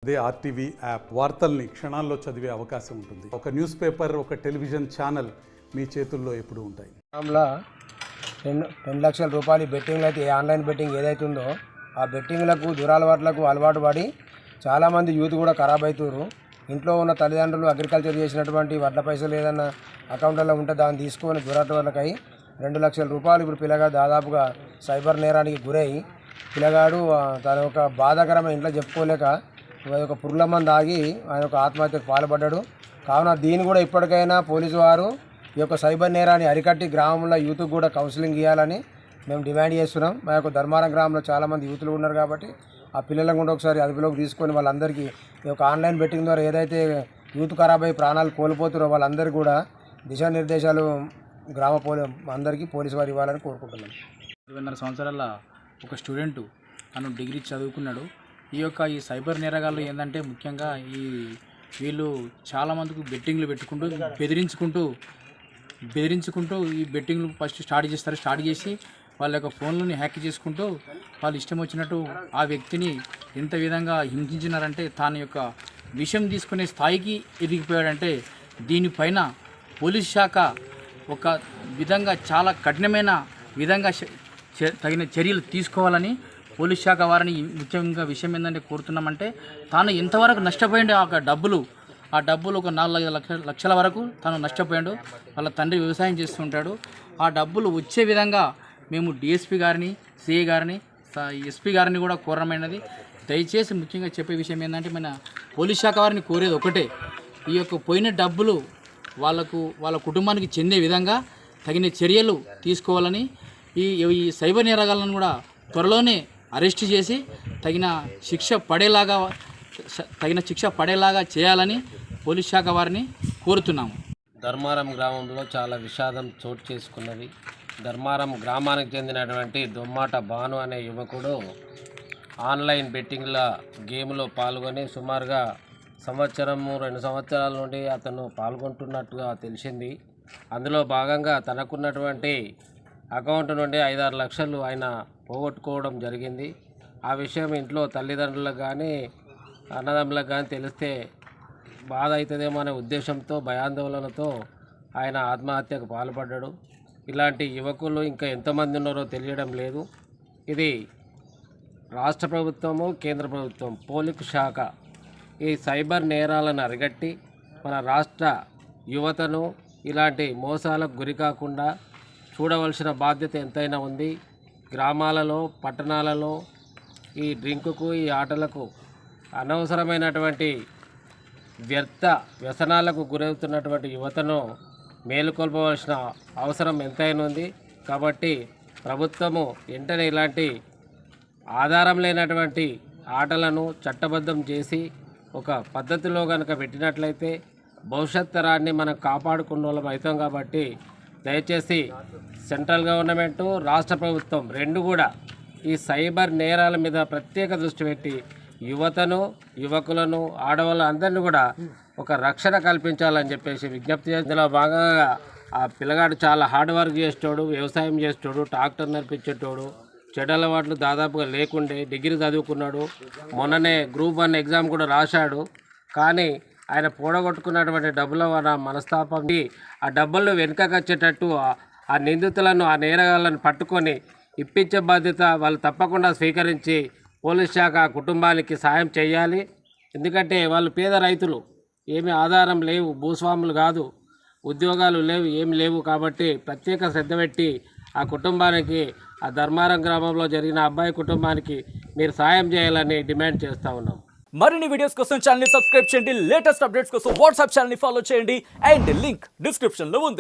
అదే RTV app వార్తల్ని క్షణాల్లో చదివే అవకాశం ఉంటుంది. ఒక న్యూస్ పేపర్, ఒక టెలివిజన్ ఛానల్ మీ చేతుల్లో ఎప్పుడూ ఉంటాయి. 2 లక్షల రూపాయలు బెట్టింగ్లు అయితే ఆన్లైన్ బెట్టింగ్ ఏదైతే ఉందో ఆ బెట్టింగ్లకు దురాలవాట్లకు అలవాటు పడి చాలామంది యూత్ కూడా ఖరాబ్ అవుతారు. ఇంట్లో ఉన్న తల్లిదండ్రులు అగ్రికల్చర్ చేసినటువంటి వడ్ల పైసలు ఏదన్నా అకౌంట్లో ఉంటే దాన్ని తీసుకొని దురాటవాళ్ళకై 2 లక్షల రూపాయలు ఇప్పుడు పిల్లగాడు దాదాపుగా సైబర్ నేరానికి గురై పిల్లగాడు తన యొక్క బాధాకరమైన ఇంట్లో చెప్పుకోలేక ఒక పురుగుల మందు ఆగి ఆయన ఒక ఆత్మహత్యకు పాల్పడ్డాడు. కావున దీన్ని కూడా ఇప్పటికైనా పోలీసు వారు ఈ యొక్క సైబర్ నేరాన్ని అరికట్టి గ్రామంలో యూత్కి కూడా కౌన్సిలింగ్ ఇవ్వాలని మేము డిమాండ్ చేస్తున్నాం. మా యొక్క ధర్మారం గ్రామంలో చాలామంది యూత్లు ఉన్నారు కాబట్టి ఆ పిల్లలను కూడా ఒకసారి అదుపులోకి తీసుకొని వాళ్ళందరికీ ఈ యొక్క ఆన్లైన్ బెట్టింగ్ ద్వారా ఏదైతే యూత్ ఖరాబ్ అయ్యి ప్రాణాలు కోల్పోతారో వాళ్ళందరికీ కూడా దిశానిర్దేశాలు గ్రామ అందరికీ పోలీసు వారు ఇవ్వాలని కోరుకుంటున్నాం. 20 సంవత్సరాల ఒక స్టూడెంటు తను డిగ్రీ చదువుకున్నాడు. ఈ సైబర్ నేరగాళ్ళు ఏంటంటే ముఖ్యంగా వీళ్ళు చాలామందికి బెట్టింగ్లు పెట్టుకుంటూ బెదిరించుకుంటూ ఈ బెట్టింగ్లు ఫస్ట్ స్టార్ట్ చేసి వాళ్ళ యొక్క ఫోన్లని హ్యాక్ చేసుకుంటూ వాళ్ళు ఇష్టం వచ్చినట్టు ఆ వ్యక్తిని ఎంత విధంగా హింసించినారంటే తాను యొక్క విషయం తీసుకునే స్థాయికి ఎదిగిపోయాడంటే దీనిపైన పోలీస్ శాఖ ఒక విధంగా చాలా కఠినమైన విధంగా తగిన చర్యలు తీసుకోవాలని పోలీస్ శాఖ వారిని ముఖ్యంగా విషయం ఏంటంటే కోరుతున్నామంటే తాను ఎంతవరకు నష్టపోయిండు ఆ డబ్బులు ఒక 4 లక్షల వరకు తాను నష్టపోయాడు. వాళ్ళ తండ్రి వ్యవసాయం చేస్తుంటాడు. ఆ డబ్బులు వచ్చే విధంగా మేము డిఎస్పీ గారిని, సిఐ గారిని, ఎస్పీ గారిని కూడా కోరమైనది. దయచేసి ముఖ్యంగా చెప్పే విషయం ఏంటంటే మన పోలీస్ శాఖ వారిని కోరేది ఒకటే, ఈ యొక్క పోయిన డబ్బులు వాళ్ళ కుటుంబానికి చెందే విధంగా తగిన చర్యలు తీసుకోవాలని, ఈ సైబర్ నేరగాళ్ళను కూడా త్వరలోనే అరెస్ట్ చేసి తగిన శిక్ష పడేలాగా చేయాలని పోలీస్ శాఖ వారిని కోరుతున్నాము. ధర్మారం గ్రామంలో చాలా విషాదం చోటు చేసుకున్నది. ధర్మారం గ్రామానికి చెందినటువంటి దొమ్మాట భాను అనే యువకుడు ఆన్లైన్ బెట్టింగ్ల గేమ్లో పాల్గొని సుమారుగా 1-2 సంవత్సరాల నుండి అతను పాల్గొంటున్నట్టుగా తెలిసింది. అందులో భాగంగా తనకున్నటువంటి అకౌంట్ నుండి 5-6 లక్షలు ఆయన పోగొట్టుకోవడం జరిగింది. ఆ విషయం ఇంట్లో తల్లిదండ్రులకు కానీ అన్నదమ్ములకు కానీ తెలిస్తే బాధ అవుతుందేమో అనే ఉద్దేశంతో భయాందోళనతో ఆయన ఆత్మహత్యకు పాల్పడ్డాడు. ఇలాంటి యువకులు ఇంకా ఎంతమంది ఉన్నారో తెలియడం లేదు. ఇది రాష్ట్ర ప్రభుత్వము, కేంద్ర ప్రభుత్వం, పోలీసు శాఖ ఈ సైబర్ నేరాలను అరికట్టి మన రాష్ట్ర యువతను ఇలాంటి మోసాలకు గురి కాకుండా చూడవలసిన బాధ్యత ఎంతైనా ఉంది. గ్రామాలలో, పట్టణాలలో ఈ డ్రింకుకు, ఈ ఆటలకు, అనవసరమైనటువంటి వ్యసనాలకు గురవుతున్నటువంటి యువతను మేలుకొల్పవలసిన అవసరం ఎంతైనా ఉంది. కాబట్టి ప్రభుత్వము వెంటనే ఇలాంటి ఆధారం లేనటువంటి ఆటలను చట్టబద్ధం చేసి ఒక పద్ధతిలో కనుక పెట్టినట్లయితే భవిష్యత్ తరాన్ని మనం కాపాడుకున్న వాళ్ళం అవుతాం. కాబట్టి దయచేసి సెంట్రల్ గవర్నమెంటు, రాష్ట్ర ప్రభుత్వం రెండు కూడా ఈ సైబర్ నేరాల మీద ప్రత్యేక దృష్టి పెట్టి యువతను, యువకులను, ఆడవాళ్ళ అందరినీ కూడా ఒక రక్షణ కల్పించాలని చెప్పేసి విజ్ఞప్తి చేసి, ఇందులో భాగంగా ఆ పిల్లగాడు చాలా హార్డ్ వర్క్ చేసేటోడు, వ్యవసాయం చేసేటోడు, ట్రాక్టర్ నడిపించేటోడు, చెడు అలవాట్లు దాదాపుగా లేకుండే డిగ్రీ చదువుకున్నాడు. మొన్ననే గ్రూప్ 1 ఎగ్జామ్ కూడా రాశాడు. కానీ ఆయన పూడగొట్టుకున్నటువంటి డబ్బుల మనస్తాపం ఆ డబ్బులు వెనుకకొచ్చేటట్టు ఆ నిందితులను, ఆ నేరగాళ్ళను పట్టుకొని ఇప్పించే బాధ్యత వాళ్ళు తప్పకుండా స్వీకరించి పోలీస్ శాఖ కుటుంబానికి సాయం చేయాలి. ఎందుకంటే వాళ్ళు పేద రైతులు, ఏమీ ఆధారం లేవు, భూస్వాములు కాదు, ఉద్యోగాలు లేవు, ఏమి లేవు. కాబట్టి ప్రత్యేక శ్రద్ధ పెట్టి ఆ కుటుంబానికి, ఆ ధర్మారం గ్రామంలో జరిగిన అబ్బాయి కుటుంబానికి మీరు సాయం చేయాలని డిమాండ్ చేస్తూ ఉన్నాం. మరిన్ని వీడియోస్ కోసం ఛానల్ ని సబ్స్క్రైబ్ చేయండి. లేటెస్ట్ అప్డేట్స్ కోసం వాట్సాప్ ఛానల్ ని ఫాలో చేయండి. అండ్ లింక్ డిస్క్రిప్షన్ లో ఉంది.